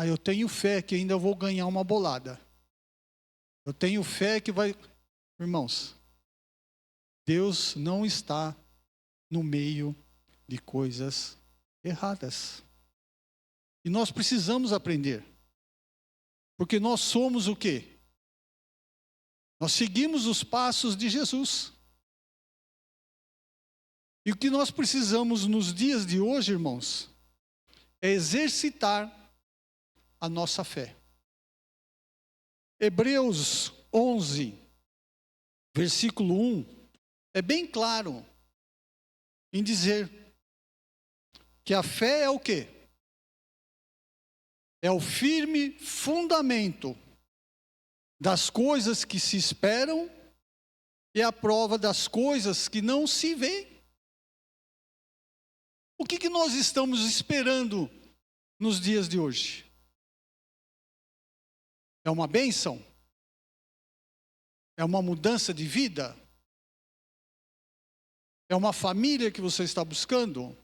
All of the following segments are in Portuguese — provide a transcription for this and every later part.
Ah, eu tenho fé que ainda vou ganhar uma bolada. Eu tenho fé que vai... Irmãos, Deus não está no meio de coisas erradas. E nós precisamos aprender. Porque nós somos o quê? Nós seguimos os passos de Jesus. E o que nós precisamos nos dias de hoje, irmãos, é exercitar a nossa fé. Hebreus 11, versículo 1, é bem claro em dizer que a fé é o quê? É o firme fundamento das coisas que se esperam e a prova das coisas que não se veem. O que nós estamos esperando nos dias de hoje? É uma bênção? É uma mudança de vida? É uma família que você está buscando?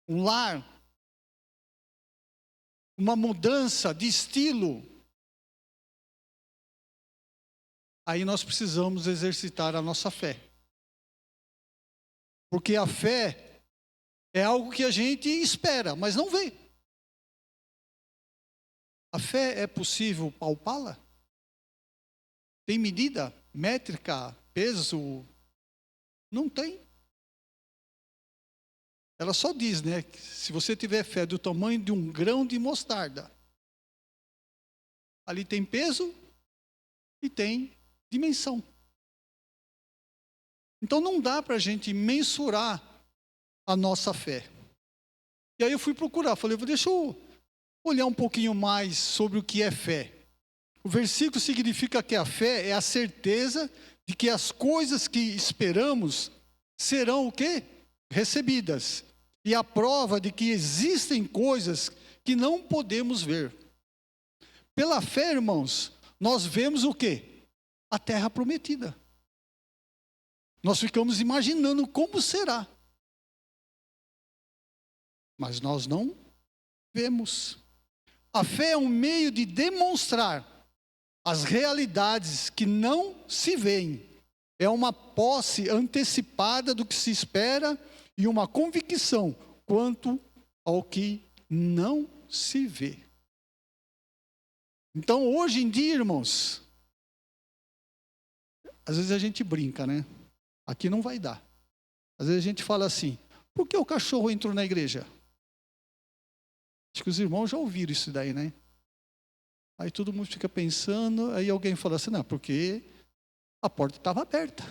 Um lar? Uma mudança de estilo? Aí nós precisamos exercitar a nossa fé. Porque a fé é algo que a gente espera, mas não vê. A fé é possível palpá-la? Tem medida, métrica, peso? Não tem. Ela só diz, né, que se você tiver fé do tamanho de um grão de mostarda, ali tem peso e tem dimensão. Então não dá para a gente mensurar a nossa fé. E aí eu fui procurar, falei, deixa eu olhar um pouquinho mais sobre o que é fé. O versículo significa que a fé é a certeza de que as coisas que esperamos serão o quê? Recebidas. E a prova de que existem coisas que não podemos ver. Pela fé, irmãos, nós vemos o quê? A terra prometida. Nós ficamos imaginando como será. Mas nós não vemos. A fé é um meio de demonstrar as realidades que não se veem. É uma posse antecipada do que se espera e uma convicção quanto ao que não se vê. Então, hoje em dia, irmãos, às vezes a gente brinca, né? Aqui não vai dar. Às vezes a gente fala assim, por que o cachorro entrou na igreja? Acho que os irmãos já ouviram isso daí, né? Aí todo mundo fica pensando, aí alguém fala assim, não, porque a porta estava aberta.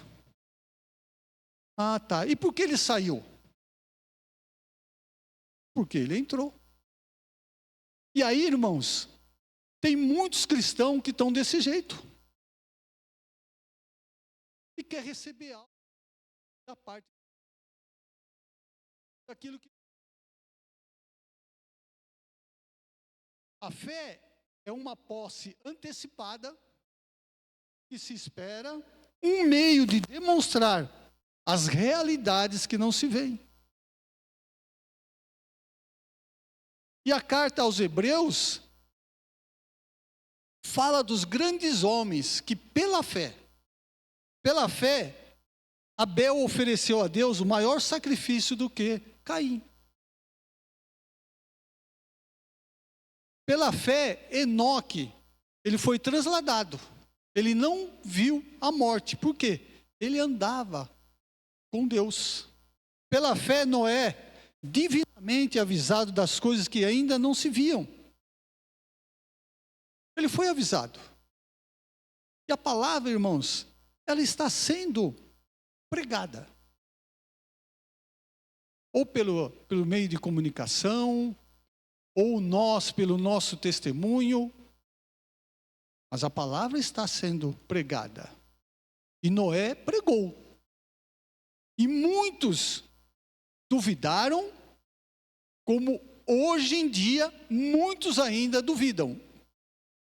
Ah, tá. E por que ele saiu? Porque ele entrou. E aí, irmãos, tem muitos cristãos que estão desse jeito. E quer receber algo da parte daquilo que... A fé é uma posse antecipada que se espera, um meio de demonstrar as realidades que não se veem. E a carta aos Hebreus fala dos grandes homens que pela fé, Abel ofereceu a Deus o maior sacrifício do que Caim. Pela fé, Enoque, ele foi transladado. Ele não viu a morte. Por quê? Ele andava com Deus. Pela fé, Noé, divinamente avisado das coisas que ainda não se viam. Ele foi avisado. E a palavra, irmãos, ela está sendo pregada. Ou pelo meio de comunicação, ou nós pelo nosso testemunho. Mas a palavra está sendo pregada. E Noé pregou. E muitos duvidaram, como hoje em dia muitos ainda duvidam.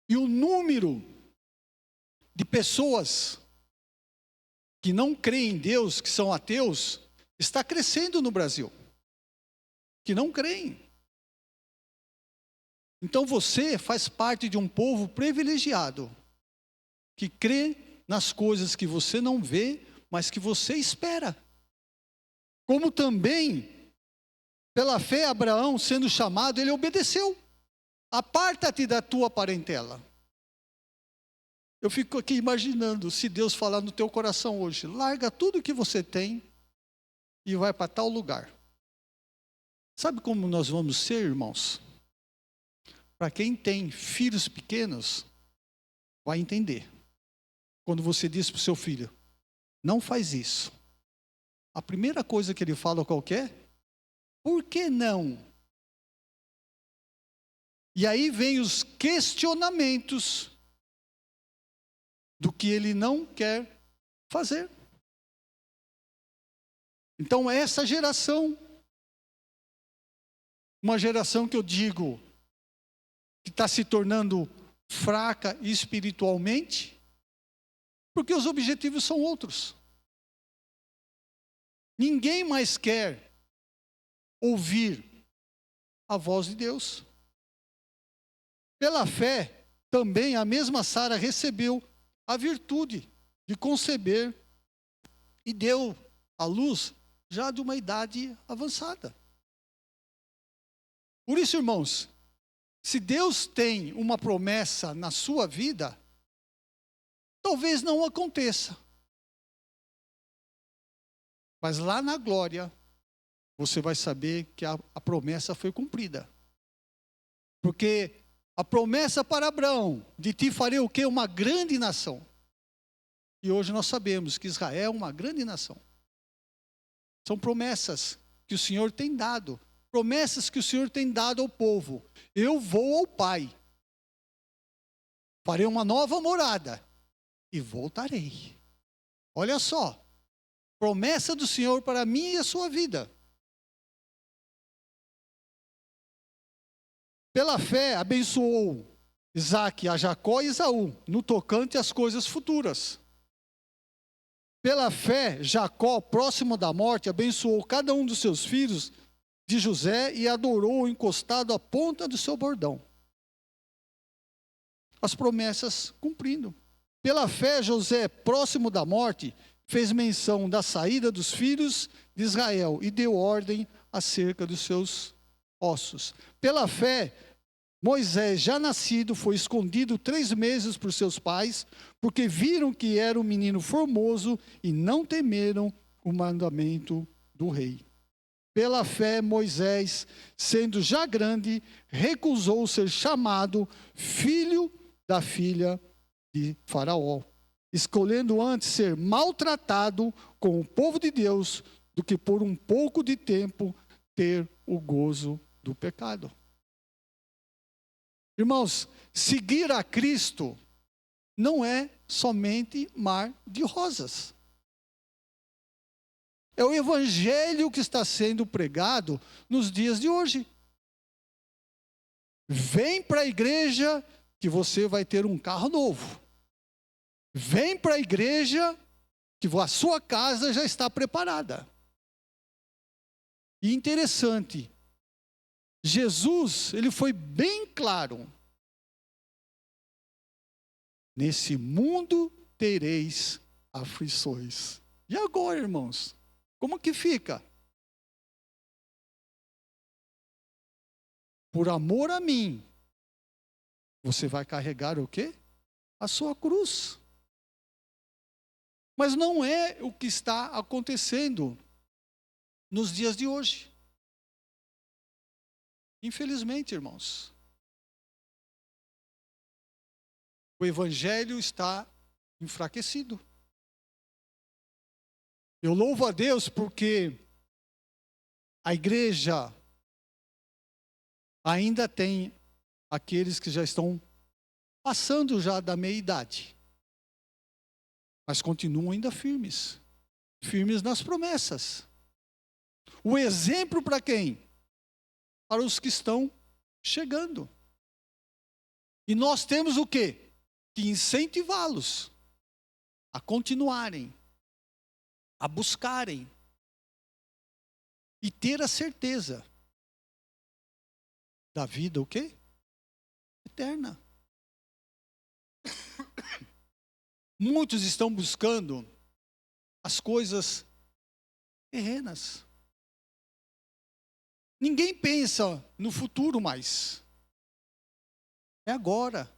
E o número de pessoas que não creem em Deus, que são ateus, está crescendo no Brasil. Que não creem. Então você faz parte de um povo privilegiado, que crê nas coisas que você não vê, mas que você espera. Como também, pela fé, Abraão, sendo chamado, ele obedeceu. Aparta-te da tua parentela. Eu fico aqui imaginando, se Deus falar no teu coração hoje, larga tudo que você tem e vai para tal lugar. Sabe como nós vamos ser, irmãos? Para quem tem filhos pequenos, vai entender. Quando você diz para o seu filho, não faz isso. A primeira coisa que ele fala qual que é? Por que não? E aí vem os questionamentos do que ele não quer fazer. Então essa geração, uma geração que eu digo que está se tornando fraca espiritualmente, porque os objetivos são outros. Ninguém mais quer ouvir a voz de Deus. Pela fé, também a mesma Sara recebeu a virtude de conceber e deu à luz já de uma idade avançada. Por isso, irmãos, se Deus tem uma promessa na sua vida, talvez não aconteça. Mas lá na glória, você vai saber que a promessa foi cumprida. Porque a promessa para Abraão, de ti farei o quê? Uma grande nação. E hoje nós sabemos que Israel é uma grande nação. São promessas que o Senhor tem dado. Promessas que o Senhor tem dado ao povo. Eu vou ao Pai. Farei uma nova morada. E voltarei. Olha só. Promessa do Senhor para mim e a sua vida. Pela fé, abençoou Isaque a Jacó e Esaú, no tocante às coisas futuras. Pela fé, Jacó, próximo da morte, abençoou cada um dos seus filhos de José e adorou encostado à ponta do seu bordão. As promessas cumprindo. Pela fé, José, próximo da morte, fez menção da saída dos filhos de Israel e deu ordem acerca dos seus ossos. Pela fé, Moisés, já nascido, foi escondido 3 meses por seus pais, porque viram que era um menino formoso e não temeram o mandamento do rei. Pela fé, Moisés, sendo já grande, recusou ser chamado filho da filha de Faraó, escolhendo antes ser maltratado com o povo de Deus do que por um pouco de tempo ter o gozo do pecado. Irmãos, seguir a Cristo não é somente mar de rosas. É o evangelho que está sendo pregado nos dias de hoje. Vem para a igreja que você vai ter um carro novo. Vem para a igreja que a sua casa já está preparada. E interessante, Jesus, ele foi bem claro. Nesse mundo tereis aflições. E agora, irmãos? Como que fica? Por amor a mim, você vai carregar o quê? A sua cruz. Mas não é o que está acontecendo nos dias de hoje. Infelizmente, irmãos. O evangelho está enfraquecido. Eu louvo a Deus porque a igreja ainda tem aqueles que já estão passando já da meia-idade, mas continuam ainda firmes, firmes nas promessas. O exemplo para quem? Para os que estão chegando. E nós temos o quê? Que incentivá-los a continuarem, a buscarem e ter a certeza da vida o quê? eterna. Muitos estão buscando as coisas terrenas. Ninguém pensa no futuro mais. É agora.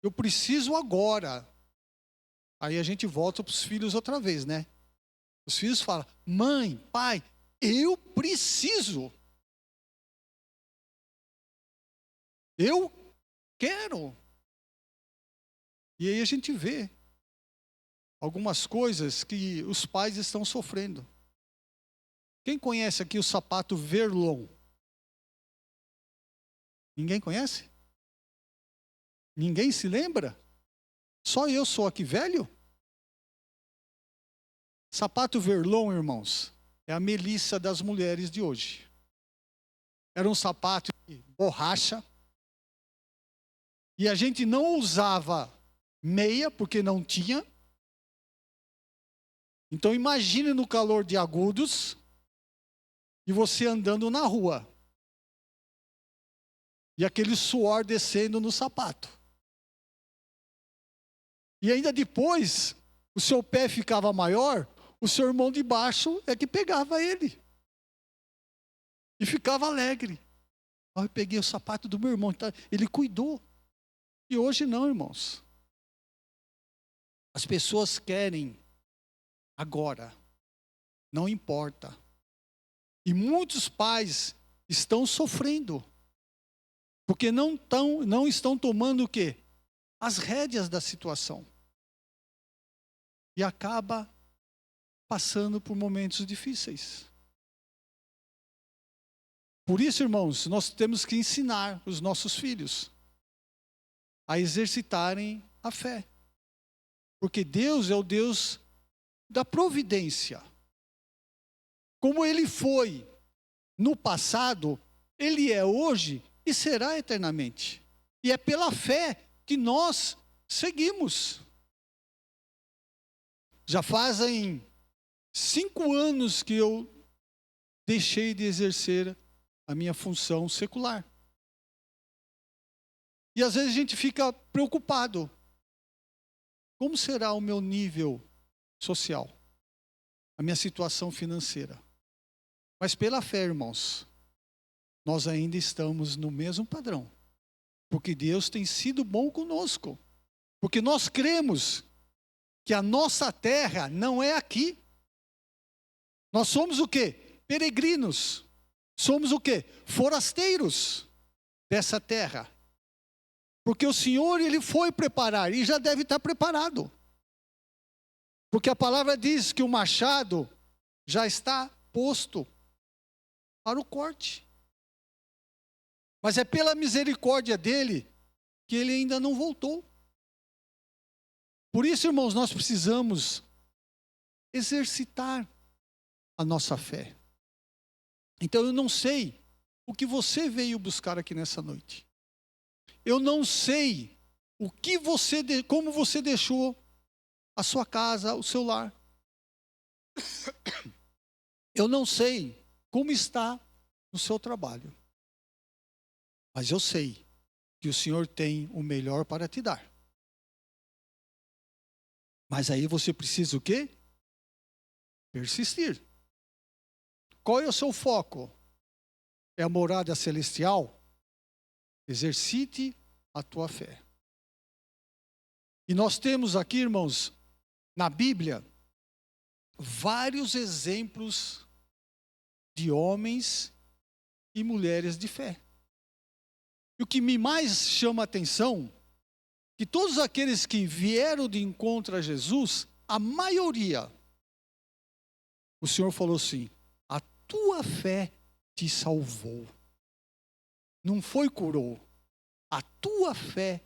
Eu preciso agora. Aí a gente volta para os filhos outra vez, né? Os filhos falam: mãe, pai, eu preciso. Eu quero. E aí a gente vê algumas coisas que os pais estão sofrendo. Quem conhece aqui o sapato Verlon? Ninguém conhece? Ninguém se lembra? Só eu sou aqui velho? Sapato Verlon, irmãos, é a Melissa das mulheres de hoje. Era um sapato de borracha. E a gente não usava meia, porque não tinha. Então imagine no calor de Agudos, e você andando na rua. E aquele suor descendo no sapato. E ainda depois, o seu pé ficava maior, o seu irmão de baixo é que pegava ele. E ficava alegre. Eu peguei o sapato do meu irmão, ele cuidou. E hoje não, irmãos. As pessoas querem agora. Não importa. E muitos pais estão sofrendo. Porque não estão tomando o quê? As rédeas da situação. E acaba passando por momentos difíceis. Por isso, irmãos, nós temos que ensinar os nossos filhos a exercitarem a fé. Porque Deus é o Deus da providência. Como Ele foi no passado, Ele é hoje e será eternamente. E é pela fé que nós seguimos. Já fazem 5 anos que eu deixei de exercer a minha função secular. E às vezes a gente fica preocupado. Como será o meu nível social? A minha situação financeira? Mas pela fé, irmãos, nós ainda estamos no mesmo padrão. Porque Deus tem sido bom conosco. Porque nós cremos que a nossa terra não é aqui. Nós somos o quê? Peregrinos. Somos o quê? Forasteiros dessa terra. Porque o Senhor, Ele foi preparar e já deve estar preparado. Porque a palavra diz que o machado já está posto para o corte. Mas é pela misericórdia dEle que Ele ainda não voltou. Por isso, irmãos, nós precisamos exercitar a nossa fé. Então eu não sei o que você veio buscar aqui nessa noite. Eu não sei como você deixou a sua casa, o seu lar. Eu não sei como está no seu trabalho. Mas eu sei que o Senhor tem o melhor para te dar. Mas aí você precisa o quê? Persistir. Qual é o seu foco? É a morada celestial? Exercite a tua fé. E nós temos aqui, irmãos, na Bíblia, vários exemplos de homens e mulheres de fé. E o que me mais chama a atenção, que todos aqueles que vieram de encontro a Jesus, a maioria, o Senhor falou assim: a tua fé te salvou. Não foi curou. A tua fé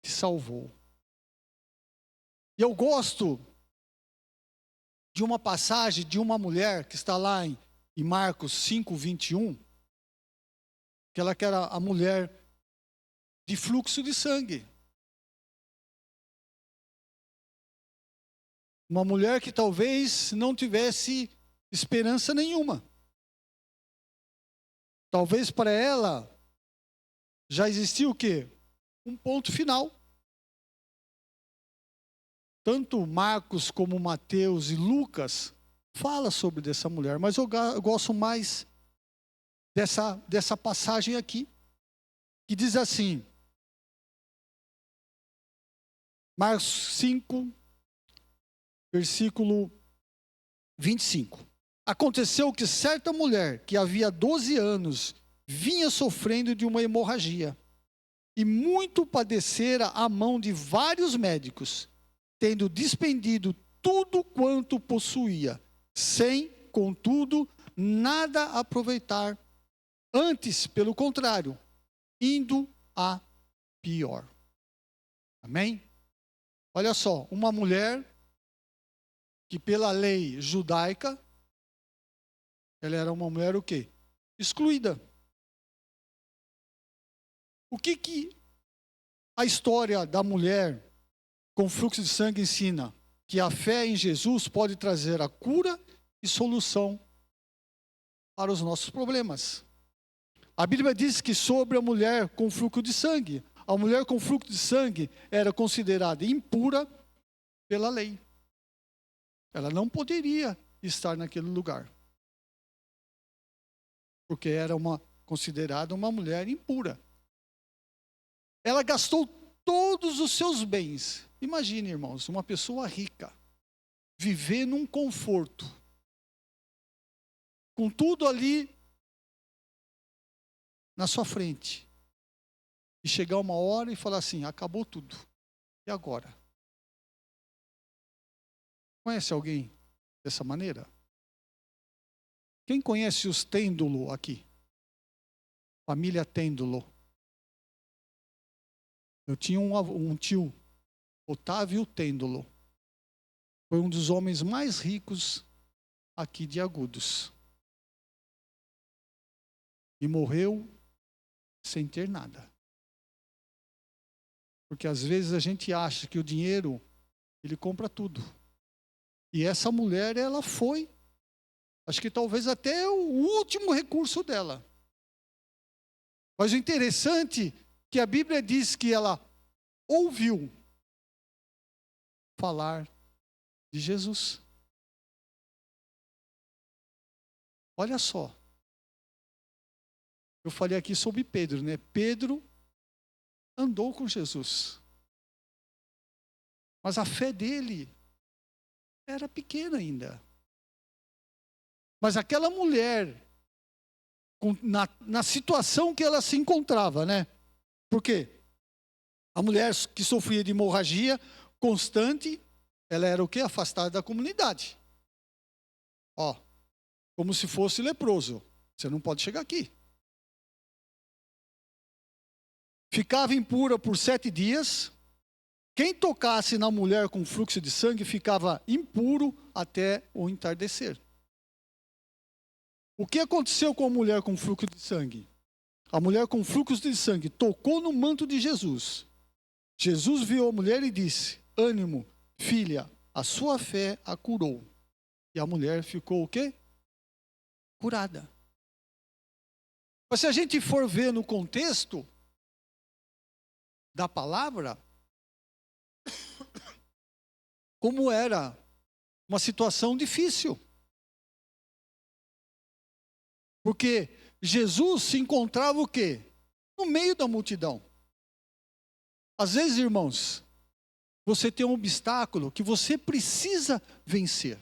te salvou. E eu gosto de uma passagem de uma mulher que está lá em Marcos 5:21, que ela era a mulher de fluxo de sangue. Uma mulher que talvez não tivesse esperança nenhuma. Talvez para ela já existia o quê? Um ponto final. Tanto Marcos como Mateus e Lucas fala sobre dessa mulher, mas eu gosto mais dessa passagem aqui, que diz assim, Marcos 5, versículo 25. Aconteceu que certa mulher, que havia 12 anos, vinha sofrendo de uma hemorragia, e muito padecera à mão de vários médicos, tendo despendido tudo quanto possuía, sem, contudo, nada aproveitar. Antes, pelo contrário, indo a pior. Amém? Olha só, uma mulher que pela lei judaica, ela era uma mulher o quê? Excluída. O que a história da mulher com fluxo de sangue ensina? Que a fé em Jesus pode trazer a cura e solução para os nossos problemas. A Bíblia diz que sobre a mulher com fluxo de sangue, a mulher com fluxo de sangue era considerada impura pela lei. Ela não poderia estar naquele lugar, porque era considerada uma mulher impura. Ela gastou todos os seus bens. Imagine, irmãos, uma pessoa rica, viver num conforto, com tudo ali na sua frente, e chegar uma hora e falar assim, acabou tudo, e agora? Conhece alguém dessa maneira? Quem conhece os Têndulo aqui? Família Têndulo. Eu tinha um tio, Otávio Têndulo. Foi um dos homens mais ricos aqui de Agudos. E morreu sem ter nada. Porque às vezes a gente acha que o dinheiro, ele compra tudo. E essa mulher, ela foi, acho que talvez até o último recurso dela. Mas o interessante é que a Bíblia diz que ela ouviu falar de Jesus. Olha só. Eu falei aqui sobre Pedro, né? Pedro andou com Jesus. Mas a fé dele era pequena ainda. Mas aquela mulher, na situação que ela se encontrava, né? Por quê? A mulher que sofria de hemorragia constante, ela era o quê? Afastada da comunidade. Ó, como se fosse leproso. Você não pode chegar aqui. Ficava impura por 7 dias. Quem tocasse na mulher com fluxo de sangue ficava impuro até o entardecer. O que aconteceu com a mulher com fluxo de sangue? A mulher com fluxo de sangue tocou no manto de Jesus. Jesus viu a mulher e disse, ânimo, filha, a sua fé a curou. E a mulher ficou o quê? Curada. Mas se a gente for ver no contexto da palavra, como era uma situação difícil. Porque Jesus se encontrava o quê? No meio da multidão. Às vezes, irmãos, você tem um obstáculo que você precisa vencer.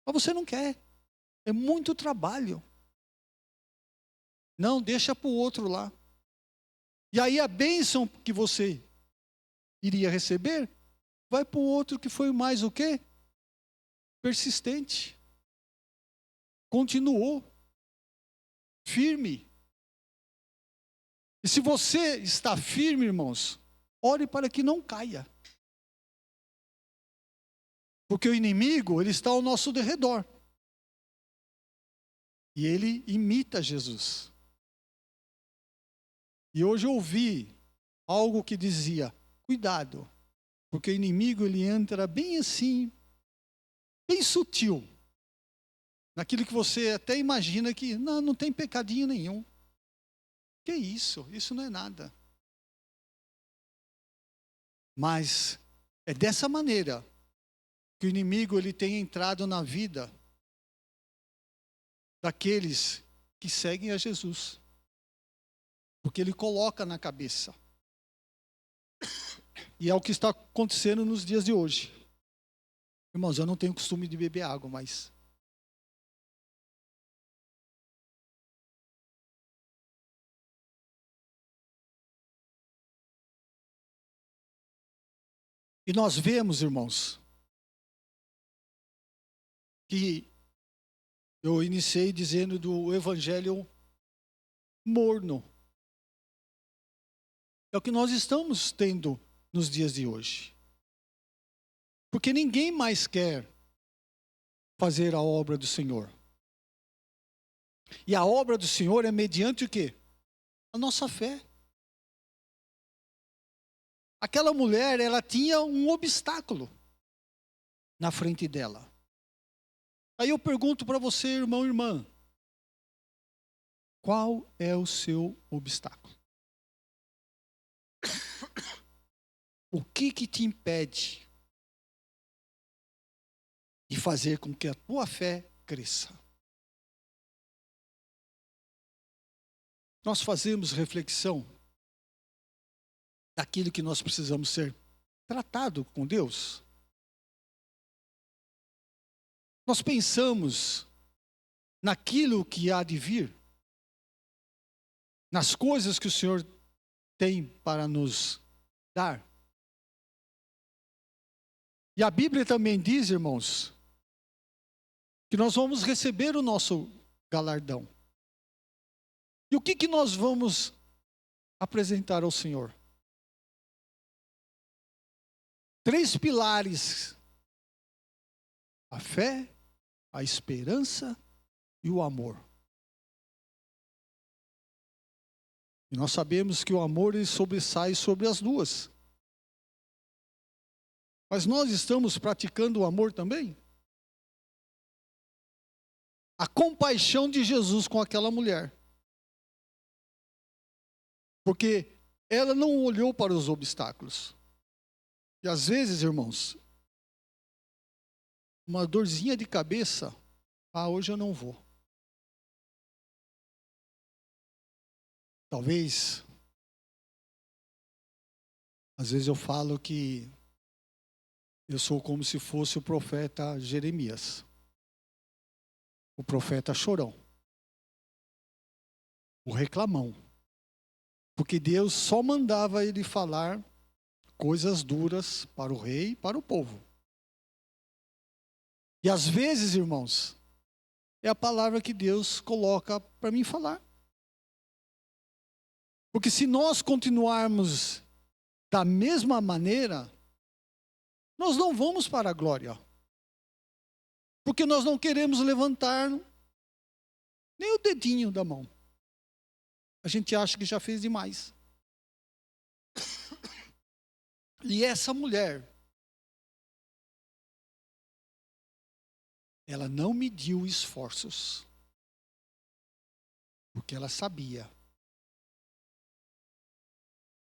Mas você não quer. É muito trabalho. Não, deixa para o outro lá. E aí a bênção que você iria receber, vai para o outro que foi mais o quê? Persistente. Continuou. Firme. E se você está firme, irmãos, ore para que não caia. Porque o inimigo, ele está ao nosso derredor. E ele imita Jesus. E hoje eu ouvi algo que dizia, cuidado, porque o inimigo ele entra bem assim, bem sutil, naquilo que você até imagina que não tem pecadinho nenhum. Que isso? Isso não é nada. Mas é dessa maneira que o inimigo ele tem entrado na vida daqueles que seguem a Jesus. Porque ele coloca na cabeça. E é o que está acontecendo nos dias de hoje. Irmãos, eu não tenho costume de beber água, mas... E nós vemos, irmãos, que eu iniciei dizendo do evangelho morno. É o que nós estamos tendo nos dias de hoje. Porque ninguém mais quer fazer a obra do Senhor. E a obra do Senhor é mediante o quê? A nossa fé. Aquela mulher, ela tinha um obstáculo na frente dela. Aí eu pergunto para você, irmão e irmã, qual é o seu obstáculo? O que te impede de fazer com que a tua fé cresça? Nós fazemos reflexão daquilo que nós precisamos ser tratado com Deus. Nós pensamos naquilo que há de vir, nas coisas que o Senhor tem para nos dar. E a Bíblia também diz, irmãos, que nós vamos receber o nosso galardão. E o que nós vamos apresentar ao Senhor? 3 pilares: a fé, a esperança e o amor. E nós sabemos que o amor ele sobressai sobre as duas. Mas nós estamos praticando o amor também? A compaixão de Jesus com aquela mulher. Porque ela não olhou para os obstáculos. E às vezes, irmãos, uma dorzinha de cabeça, hoje eu não vou. Talvez, às vezes eu falo que eu sou como se fosse o profeta Jeremias. O profeta chorão. O reclamão. Porque Deus só mandava ele falar coisas duras para o rei e para o povo. E às vezes, irmãos, é a palavra que Deus coloca para mim falar. Porque se nós continuarmos da mesma maneira, nós não vamos para a glória. Porque nós não queremos levantar nem o dedinho da mão. A gente acha que já fez demais. E essa mulher, ela não mediu esforços. Porque ela sabia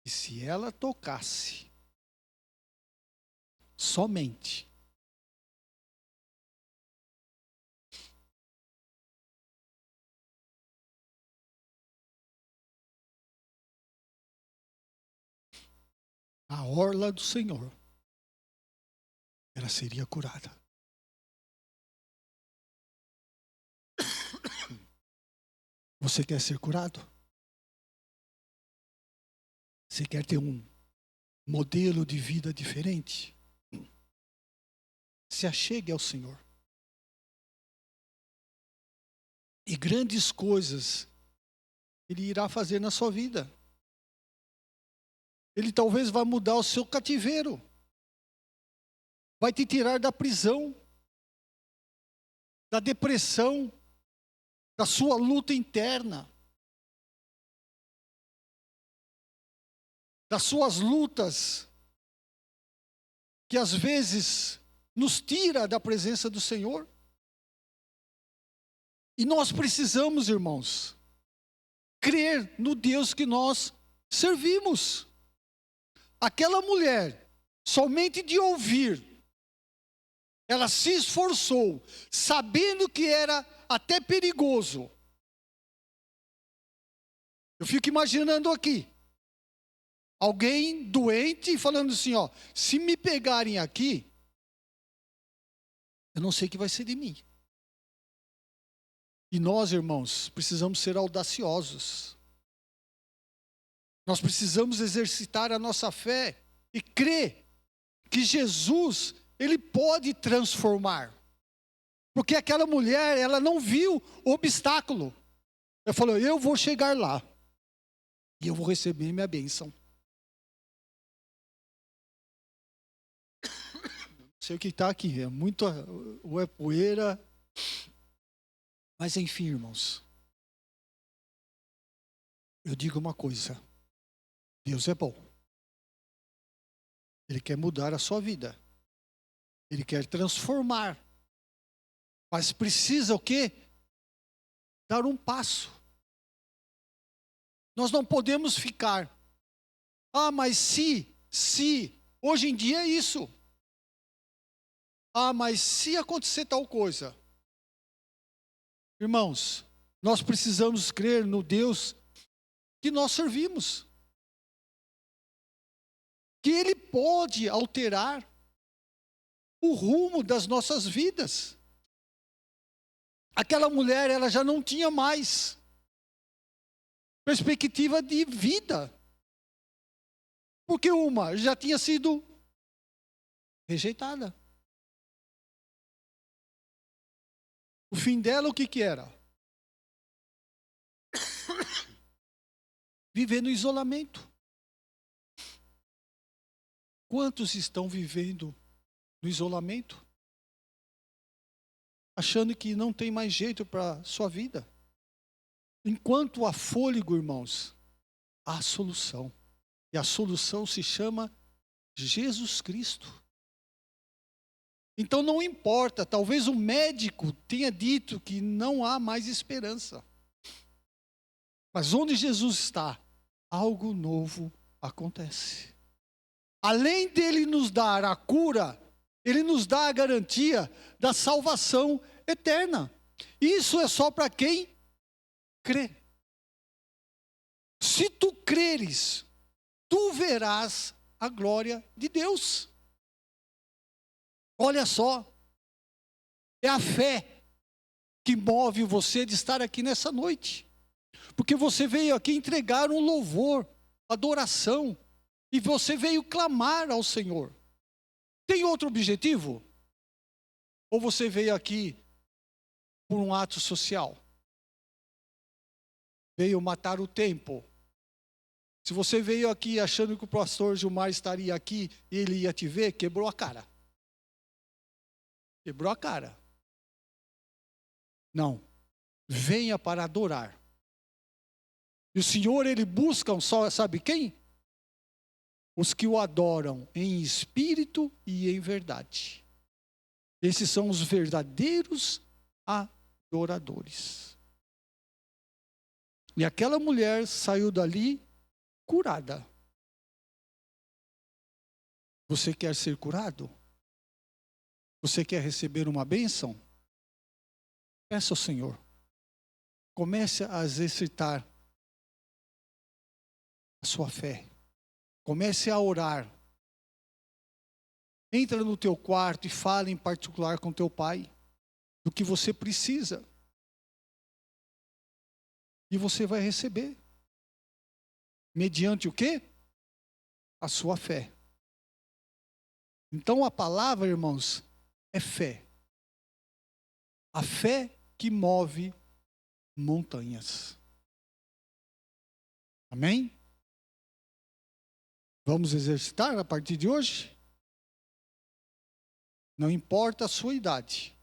que se ela tocasse somente a orla do Senhor, ela seria curada. Você quer ser curado? Você quer ter um modelo de vida diferente? Se achegue ao Senhor. E grandes coisas Ele irá fazer na sua vida. Ele talvez vai mudar o seu cativeiro. Vai te tirar da prisão, da depressão, da sua luta interna, das suas lutas, que às vezes nos tira da presença do Senhor. E nós precisamos, irmãos, crer no Deus que nós servimos. Aquela mulher, somente de ouvir, ela se esforçou, sabendo que era até perigoso. Eu fico imaginando aqui, alguém doente falando assim, ó, se me pegarem aqui, eu não sei o que vai ser de mim. E nós, irmãos, precisamos ser audaciosos. Nós precisamos exercitar a nossa fé e crer que Jesus, Ele pode transformar. Porque aquela mulher, ela não viu o obstáculo. Ela falou, eu vou chegar lá. E eu vou receber minha bênção. Não sei o que está aqui, é muito, ou é poeira. Mas enfim, irmãos. Eu digo uma coisa. Deus é bom. Ele quer mudar a sua vida. Ele quer transformar. Mas precisa o quê? Dar um passo. Nós não podemos ficar. Ah, mas se, hoje em dia é isso. Ah, mas se acontecer tal coisa. Irmãos, nós precisamos crer no Deus que nós servimos. Que Ele pode alterar o rumo das nossas vidas. Aquela mulher, ela já não tinha mais perspectiva de vida. Porque uma já tinha sido rejeitada. O fim dela, o que que era? Viver no isolamento. Quantos estão vivendo no isolamento? Achando que não tem mais jeito para a sua vida. Enquanto há fôlego, irmãos, há solução. E a solução se chama Jesus Cristo. Então não importa, talvez o médico tenha dito que não há mais esperança. Mas onde Jesus está, algo novo acontece. Além dele nos dar a cura, ele nos dá a garantia da salvação eterna. Isso é só para quem crê. Se tu creres, tu verás a glória de Deus. Olha só, é a fé que move você de estar aqui nessa noite. Porque você veio aqui entregar um louvor, adoração, e você veio clamar ao Senhor. Tem outro objetivo? Ou você veio aqui por um ato social? Veio matar o tempo? Se você veio aqui achando que o pastor Gilmar estaria aqui e ele ia te ver, quebrou a cara. Quebrou a cara. Não. Venha para adorar. E o Senhor, Ele busca só, sabe quem? Os que o adoram em espírito e em verdade. Esses são os verdadeiros adoradores. E aquela mulher saiu dali curada. Você quer ser curado? Você quer receber uma bênção? Peça ao Senhor. Comece a exercitar a sua fé. Comece a orar. Entra no teu quarto e fala em particular com teu pai do que você precisa. E você vai receber. Mediante o quê? A sua fé. Então a palavra, irmãos, é fé. A fé que move montanhas. Amém? Vamos exercitar a partir de hoje? Não importa a sua idade.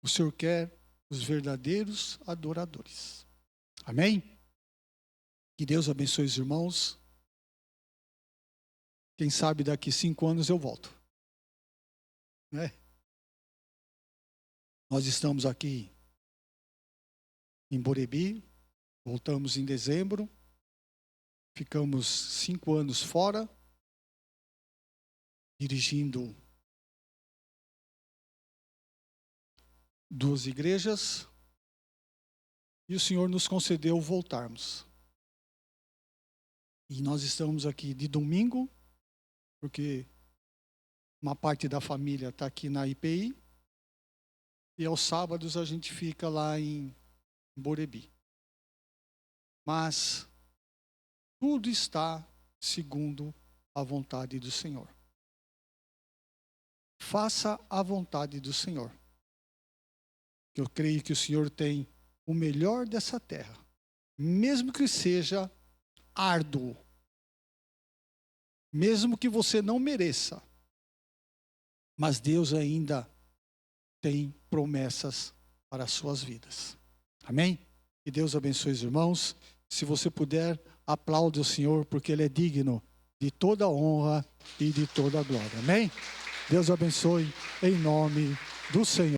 O Senhor quer os verdadeiros adoradores. Amém? Que Deus abençoe os irmãos. Quem sabe daqui 5 anos eu volto. Né? Nós estamos aqui em Borebi. Voltamos em dezembro. Ficamos 5 anos fora, dirigindo 2 igrejas. E o Senhor nos concedeu voltarmos. E nós estamos aqui de domingo, porque uma parte da família está aqui na IPI. E aos sábados a gente fica lá em Borebi. Mas tudo está segundo a vontade do Senhor. Faça a vontade do Senhor. Eu creio que o Senhor tem o melhor dessa terra, mesmo que seja árduo, mesmo que você não mereça, mas Deus ainda tem promessas para as suas vidas. Amém? Que Deus abençoe os irmãos. Se você puder, aplaude o Senhor, porque Ele é digno de toda honra e de toda glória. Amém? Deus abençoe em nome do Senhor.